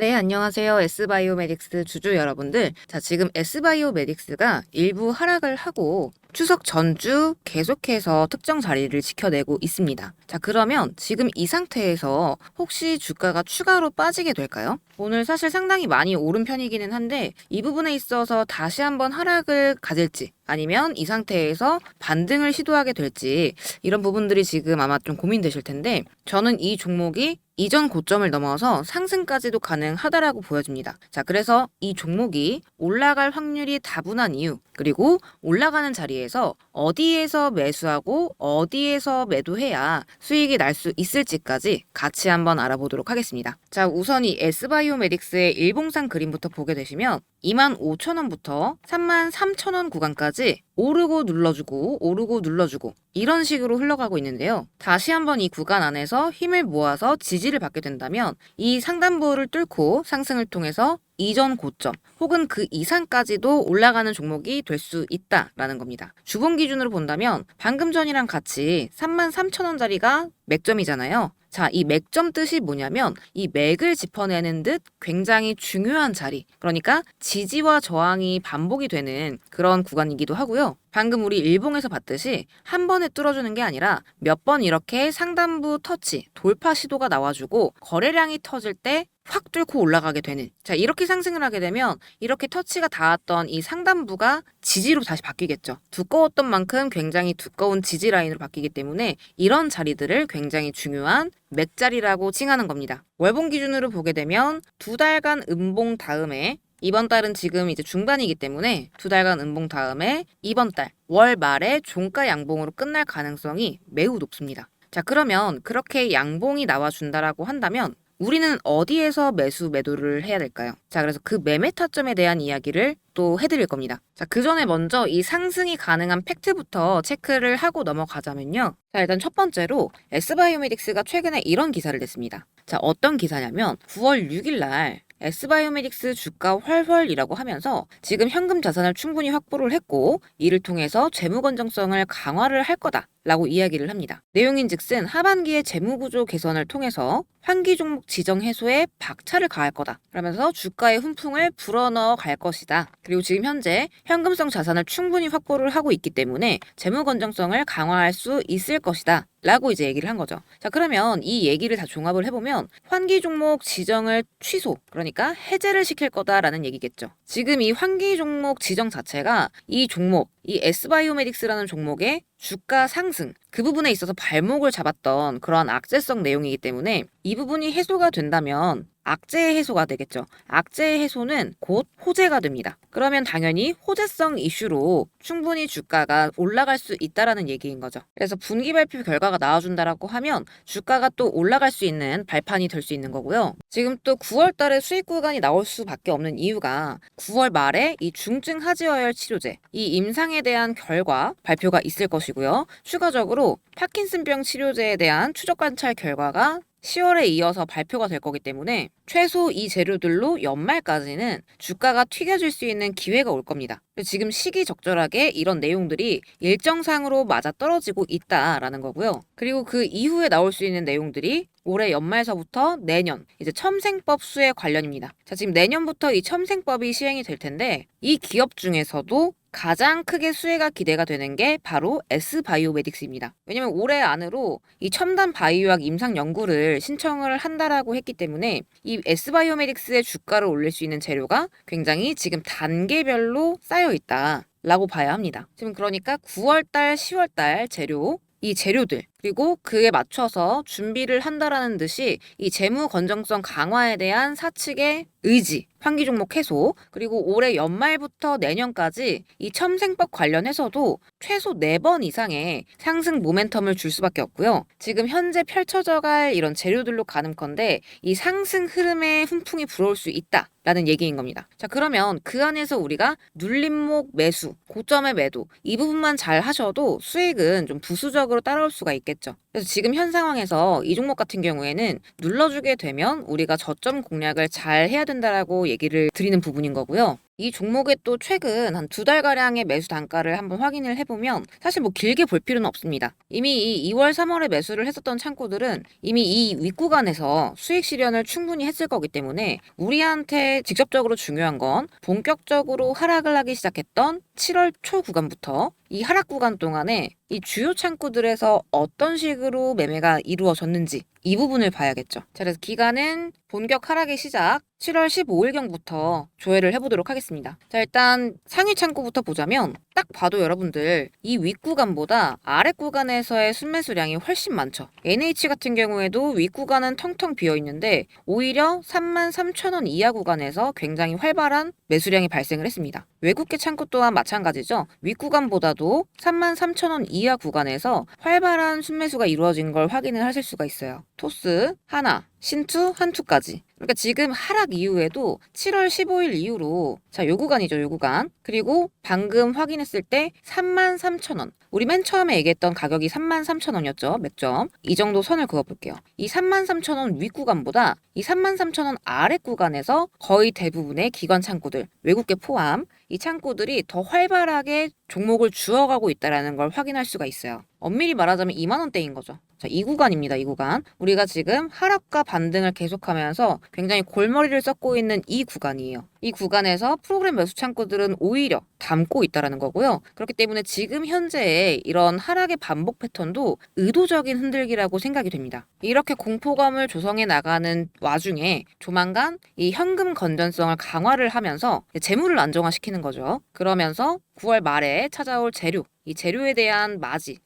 네, 안녕하세요. S바이오메딕스 주주 여러분들. 자, 지금 S바이오메딕스가 일부 하락을 하고 추석 전주 계속해서 특정 자리를 지켜내고 있습니다. 자, 그러면 지금 이 상태에서 혹시 주가가 추가로 빠지게 될까요? 오늘 사실 상당히 많이 오른 편이기는 한데 이 부분에 있어서 다시 한번 하락을 가질지 아니면 이 상태에서 반등을 시도하게 될지 이런 부분들이 지금 아마 좀 고민되실 텐데 저는 이 종목이 이전 고점을 넘어서 상승까지도 가능하다라고 보여집니다. 자, 그래서 이 종목이 올라갈 확률이 다분한 이유, 그리고 올라가는 자리에서 어디에서 매수하고 어디에서 매도해야 수익이 날 수 있을지까지 같이 한번 알아보도록 하겠습니다. 자, 우선 이 S바이오메딕스의 일봉상 그림부터 보게 되시면 25,000원부터 33,000원 구간까지 오르고 눌러주고 오르고 눌러주고 이런 식으로 흘러가고 있는데요. 다시 한번 이 구간 안에서 힘을 모아서 지지를 받게 된다면 이 상단부를 뚫고 상승을 통해서 이전 고점 혹은 그 이상까지도 올라가는 종목이 될 수 있다라는 겁니다. 주봉 기준으로 본다면 방금 전이랑 같이 33,000원짜리가 맥점이잖아요. 자, 이 맥점 뜻이 뭐냐면 이 맥을 짚어내는 듯 굉장히 중요한 자리, 그러니까 지지와 저항이 반복이 되는 그런 구간이기도 하고요. 방금 우리 일봉에서 봤듯이 한 번에 뚫어주는 게 아니라 몇 번 이렇게 상단부 터치, 돌파 시도가 나와주고 거래량이 터질 때 확 뚫고 올라가게 되는, 자, 이렇게 상승을 하게 되면 이렇게 터치가 닿았던 이 상단부가 지지로 다시 바뀌겠죠. 두꺼웠던 만큼 굉장히 두꺼운 지지 라인으로 바뀌기 때문에 이런 자리들을 굉장히 중요한 맥자리라고 칭하는 겁니다. 월봉 기준으로 보게 되면 두 달간 음봉 다음에 이번 달은 지금 이제 중반이기 때문에 두 달간 음봉 다음에 이번 달 월 말에 종가 양봉으로 끝날 가능성이 매우 높습니다. 자, 그러면 그렇게 양봉이 나와준다라고 한다면 우리는 어디에서 매수 매도를 해야 될까요? 자, 그래서 그 매매 타점에 대한 이야기를 또 해드릴 겁니다. 자, 그 전에 먼저 이 상승이 가능한 팩트부터 체크를 하고 넘어가자면요. 자, 일단 첫 번째로 S바이오메딕스가 최근에 이런 기사를 냈습니다. 자, 어떤 기사냐면 9월 6일 날 S바이오메딕스 주가 활활이라고 하면서 지금 현금 자산을 충분히 확보를 했고 이를 통해서 재무 건전성을 강화를 할 거다라고 이야기를 합니다. 내용인즉슨 하반기에 재무구조 개선을 통해서 환기 종목 지정 해소에 박차를 가할 거다 라면서 주가의 훈풍을 불어넣어 갈 것이다. 그리고 지금 현재 현금성 자산을 충분히 확보를 하고 있기 때문에 재무 건전성을 강화할 수 있을 것이다 라고 이제 얘기를 한 거죠. 자, 그러면 이 얘기를 다 종합을 해보면 환기 종목 지정을 취소, 그러니까 해제를 시킬 거다라는 얘기겠죠. 지금 이 환기 종목 지정 자체가 이 종목, 이 S바이오메딕스라는 종목의 주가 상승, 그 부분에 있어서 발목을 잡았던 그러한 악재성 내용이기 때문에 이 부분이 해소가 된다면 악재 해소가 되겠죠. 악재 해소는 곧 호재가 됩니다. 그러면 당연히 호재성 이슈로 충분히 주가가 올라갈 수 있다라는 얘기인 거죠. 그래서 분기 발표 결과가 나와준다라고 하면 주가가 또 올라갈 수 있는 발판이 될 수 있는 거고요. 지금 또 9월 달에 수익 구간이 나올 수밖에 없는 이유가 9월 말에 이 중증 하지어혈 치료제, 이 임상에 대한 결과 발표가 있을 것이고요. 추가적으로 파킨슨병 치료제에 대한 추적 관찰 결과가 10월에 이어서 발표가 될 거기 때문에 최소 이 재료들로 연말까지는 주가가 튀겨질 수 있는 기회가 올 겁니다. 지금 시기적절하게 이런 내용들이 일정상으로 맞아떨어지고 있다라는 거고요. 그리고 그 이후에 나올 수 있는 내용들이 올해 연말서부터 내년 이제 첨생법 수혜 관련입니다. 자, 지금 내년부터 이 첨생법이 시행이 될 텐데 이 기업 중에서도 가장 크게 수혜가 기대가 되는 게 바로 S바이오메딕스입니다. 왜냐면 올해 안으로 이 첨단 바이오약 임상 연구를 신청을 한다라고 했기 때문에 이 S바이오메딕스의 주가를 올릴 수 있는 재료가 굉장히 지금 단계별로 쌓여 있다라고 봐야 합니다. 지금 그러니까 9월달, 10월달 재료, 이 재료들, 그리고 그에 맞춰서 준비를 한다라는 듯이 이 재무 건전성 강화에 대한 사측의 의지, 환기 종목 해소, 그리고 올해 연말부터 내년까지 이 첨생법 관련해서도 최소 4번 이상의 상승 모멘텀을 줄 수밖에 없고요. 지금 현재 펼쳐져갈 이런 재료들로 가는 건데 이 상승 흐름에 훈풍이 불어올 수 있다라는 얘기인 겁니다. 자, 그러면 그 안에서 우리가 눌림목 매수, 고점의 매도 이 부분만 잘 하셔도 수익은 좀 부수적으로 따라올 수가 있겠죠. 그래서 지금 현 상황에서 이 종목 같은 경우에는 눌러주게 되면 우리가 저점 공략을 잘 해야 된다라고 얘기를 드리는 부분인 거고요. 이 종목의 또 최근 한 2달가량의 매수 단가를 한번 확인을 해보면 사실 뭐 길게 볼 필요는 없습니다. 이미 이 2월, 3월에 매수를 했었던 창고들은 이미 이 윗구간에서 수익 실현을 충분히 했을 거기 때문에 우리한테 직접적으로 중요한 건 본격적으로 하락을 하기 시작했던 7월 초 구간부터 이 하락 구간 동안에 이 주요 창구들에서 어떤 식으로 매매가 이루어졌는지 이 부분을 봐야겠죠. 자, 그래서 기간은 본격 하락의 시작 7월 15일경부터 조회를 해보도록 하겠습니다. 자, 일단 상위 창구부터 보자면 딱 봐도 여러분들 이 윗구간보다 아랫구간에서의 순매수량이 훨씬 많죠. NH 같은 경우에도 윗구간은 텅텅 비어있는데 오히려 33,000원 이하 구간에서 굉장히 활발한 매수량이 발생을 했습니다. 외국계 창구 또한 마찬가지죠. 윗구간보다도 33,000원 이하 구간에서 활발한 순매수가 이루어진 걸 확인을 하실 수가 있어요. 토스, 하나, 신투, 한투까지. 그러니까 지금 하락 이후에도 7월 15일 이후로 자, 요 구간이죠, 요 구간. 그리고 방금 확인했을 때 33,000원. 우리 맨 처음에 얘기했던 가격이 33,000원이었죠. 맥점. 이 정도 선을 그어볼게요. 이 33,000원 윗구간보다 이 33,000원 아랫구간에서 거의 대부분의 기관 창구들, 외국계 포함 이 창구들이 더 활발하게 종목을 주어가고 있다는 걸 확인할 수가 있어요. 엄밀히 말하자면 2만원대인 거죠. 자, 이 구간입니다. 이 구간. 우리가 지금 하락과 반등을 계속하면서 굉장히 골머리를 썩고 있는 이 구간이에요. 이 구간에서 프로그램 매수 창구들은 오히려 담고 있다는 거고요. 그렇기 때문에 지금 현재의 이런 하락의 반복 패턴도 의도적인 흔들기라고 생각이 됩니다. 이렇게 공포감을 조성해 나가는 와중에 조만간 이 현금 건전성을 강화를 하면서 재물을 안정화시키는 거죠. 그러면서 9월 말에 찾아올 재료, 이 재료에 대한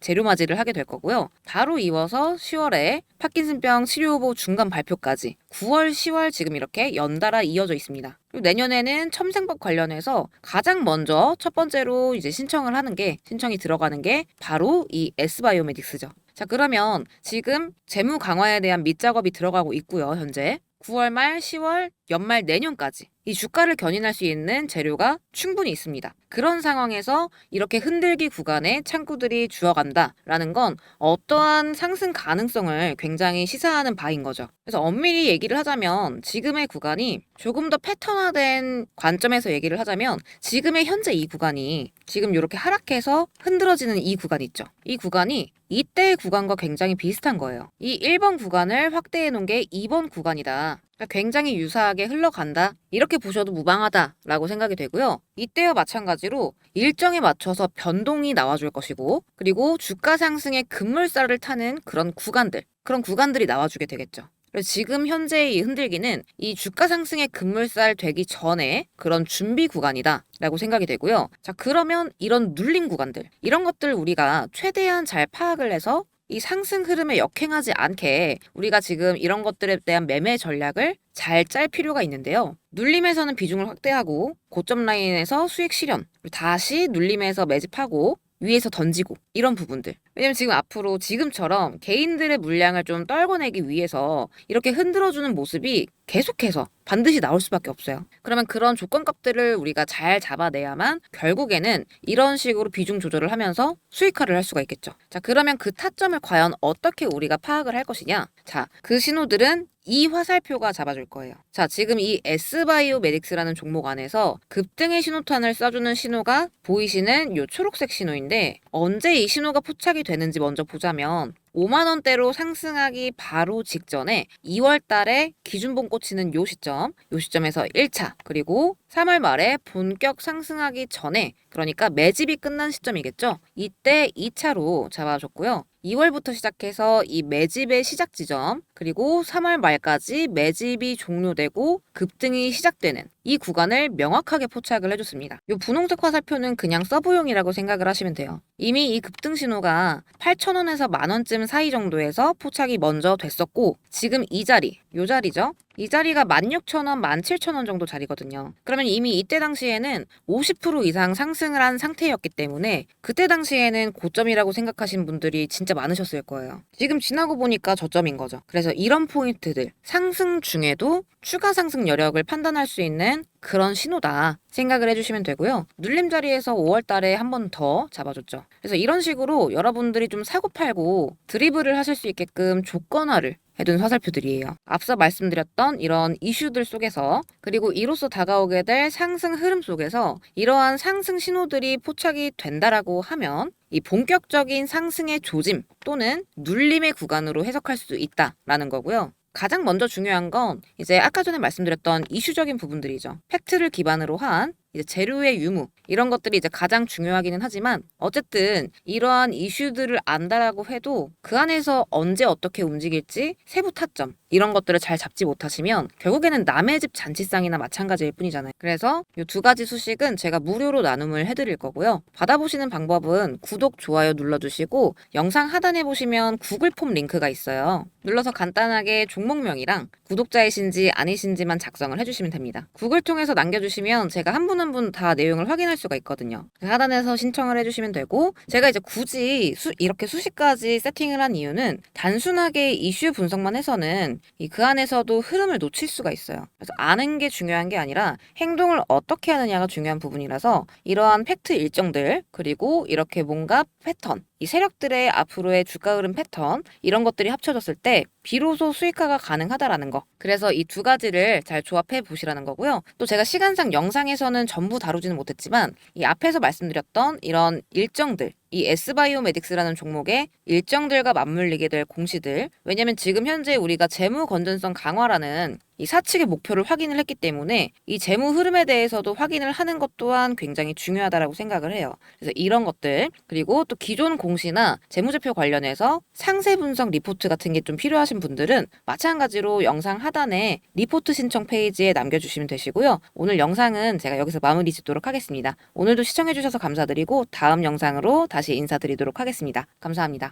재료 맞이를 하게 될 거고요. 바로 이어서 10월에 파킨슨병 치료 후보 중간 발표까지 9월, 10월 지금 이렇게 연달아 이어져 있습니다. 그리고 내년에는 첨생법 관련해서 가장 먼저 첫 번째로 이제 신청이 들어가는 게 바로 이 S바이오메딕스죠. 자, 그러면 지금 재무 강화에 대한 밑작업이 들어가고 있고요, 현재. 9월 말, 10월, 연말 내년까지 이 주가를 견인할 수 있는 재료가 충분히 있습니다. 그런 상황에서 이렇게 흔들기 구간에 창구들이 주어간다라는 건 어떠한 상승 가능성을 굉장히 시사하는 바인 거죠. 그래서 엄밀히 얘기를 하자면 지금의 구간이 조금 더 패턴화된 관점에서 얘기를 하자면 지금의 현재 이 구간이 지금 이렇게 하락해서 흔들어지는 이 구간 있죠. 이 구간이 이때의 구간과 굉장히 비슷한 거예요. 이 1번 구간을 확대해 놓은 게 2번 구간이다. 그러니까 굉장히 유사하게 흘러간다. 이렇게 보셔도 무방하다라고 생각이 되고요. 이때와 마찬가지로 일정에 맞춰서 변동이 나와줄 것이고 그리고 주가 상승의 급물살을 타는 그런 구간들이 나와주게 되겠죠. 그래서 지금 현재의 이 흔들기는 이 주가 상승의 급물살 되기 전에 그런 준비 구간이다 라고 생각이 되고요. 자, 그러면 이런 눌림 구간들, 이런 것들 우리가 최대한 잘 파악을 해서 이 상승 흐름에 역행하지 않게 우리가 지금 이런 것들에 대한 매매 전략을 잘 짤 필요가 있는데요. 눌림에서는 비중을 확대하고 고점 라인에서 수익 실현, 다시 눌림에서 매집하고 위에서 던지고 이런 부분들. 왜냐면 지금 앞으로 지금처럼 개인들의 물량을 좀 떨궈내기 위해서 이렇게 흔들어주는 모습이 계속해서 반드시 나올 수밖에 없어요. 그러면 그런 조건값들을 우리가 잘 잡아내야만 결국에는 이런 식으로 비중 조절을 하면서 수익화를 할 수가 있겠죠. 자, 그러면 그 타점을 과연 어떻게 우리가 파악을 할 것이냐? 자, 그 신호들은 이 화살표가 잡아줄 거예요. 자, 지금 이 S바이오메딕스라는 종목 안에서 급등의 신호탄을 쏴주는 신호가 보이시는 이 초록색 신호인데 언제 이 신호가 포착이 되는지 먼저 보자면 5만원대로 상승하기 바로 직전에 2월 달에 기준봉 꽂히는 요 시점에서 1차, 그리고 3월 말에 본격 상승하기 전에, 그러니까 매집이 끝난 시점이겠죠. 이때 2차로 잡아줬고요. 2월부터 시작해서 이 매집의 시작 지점, 그리고 3월 말까지 매집이 종료되고 급등이 시작되는 이 구간을 명확하게 포착을 해줬습니다. 이 분홍색 화살표는 그냥 서브용이라고 생각을 하시면 돼요. 이미 이 급등 신호가 8,000원에서 만원쯤 사이 정도에서 포착이 먼저 됐었고 지금 이 자리죠. 이 자리가 16,000원, 17,000원 정도 자리거든요. 그러면 이미 이때 당시에는 50% 이상 상승을 한 상태였기 때문에 그때 당시에는 고점이라고 생각하시는 분들이 진짜 많으셨을 거예요. 지금 지나고 보니까 저점인 거죠. 그래서 이런 포인트들, 상승 중에도 추가 상승 여력을 판단할 수 있는 그런 신호다 생각을 해주시면 되고요. 눌림 자리에서 5월 달에 한 번 더 잡아줬죠. 그래서 이런 식으로 여러분들이 좀 사고팔고 드리블을 하실 수 있게끔 조건화를 해둔 화살표들이에요. 앞서 말씀드렸던 이런 이슈들 속에서 그리고 이로써 다가오게 될 상승 흐름 속에서 이러한 상승 신호들이 포착이 된다라고 하면 이 본격적인 상승의 조짐 또는 눌림의 구간으로 해석할 수 있다라는 거고요. 가장 먼저 중요한 건 이제 아까 전에 말씀드렸던 이슈적인 부분들이죠. 팩트를 기반으로 한 이제 재료의 유무 이런 것들이 이제 가장 중요하기는 하지만 어쨌든 이러한 이슈들을 안다라고 해도 그 안에서 언제 어떻게 움직일지 세부 타점 이런 것들을 잘 잡지 못하시면 결국에는 남의 집 잔치상이나 마찬가지일 뿐이잖아요. 그래서 이 두 가지 수식은 제가 무료로 나눔을 해드릴 거고요. 받아보시는 방법은 구독, 좋아요 눌러주시고 영상 하단에 보시면 구글 폼 링크가 있어요. 눌러서 간단하게 종목명이랑 구독자이신지 아니신지만 작성을 해주시면 됩니다. 구글 통해서 남겨주시면 제가 한 분 한 분 다 내용을 확인할 수가 있거든요. 하단에서 신청을 해주시면 되고 제가 이제 굳이 이렇게 수식까지 세팅을 한 이유는 단순하게 이슈 분석만 해서는 그 안에서도 흐름을 놓칠 수가 있어요. 그래서 아는 게 중요한 게 아니라 행동을 어떻게 하느냐가 중요한 부분이라서 이러한 팩트 일정들 그리고 이렇게 뭔가 패턴 이 세력들의 앞으로의 주가 흐름 패턴 이런 것들이 합쳐졌을 때 비로소 수익화가 가능하다라는 거. 그래서 이 두 가지를 잘 조합해 보시라는 거고요. 또 제가 시간상 영상에서는 전부 다루지는 못했지만 이 앞에서 말씀드렸던 이런 일정들 이 S바이오메딕스라는 종목의 일정들과 맞물리게 될 공시들 왜냐면 지금 현재 우리가 재무 건전성 강화라는 이 사측의 목표를 확인을 했기 때문에 이 재무 흐름에 대해서도 확인을 하는 것 또한 굉장히 중요하다라고 생각을 해요. 그래서 이런 것들 그리고 또 기존 공시나 재무제표 관련해서 상세 분석 리포트 같은 게 좀 필요하신 분들은 마찬가지로 영상 하단에 리포트 신청 페이지에 남겨주시면 되시고요. 오늘 영상은 제가 여기서 마무리 짓도록 하겠습니다. 오늘도 시청해주셔서 감사드리고 다음 영상으로 다시 인사드리도록 하겠습니다. 감사합니다.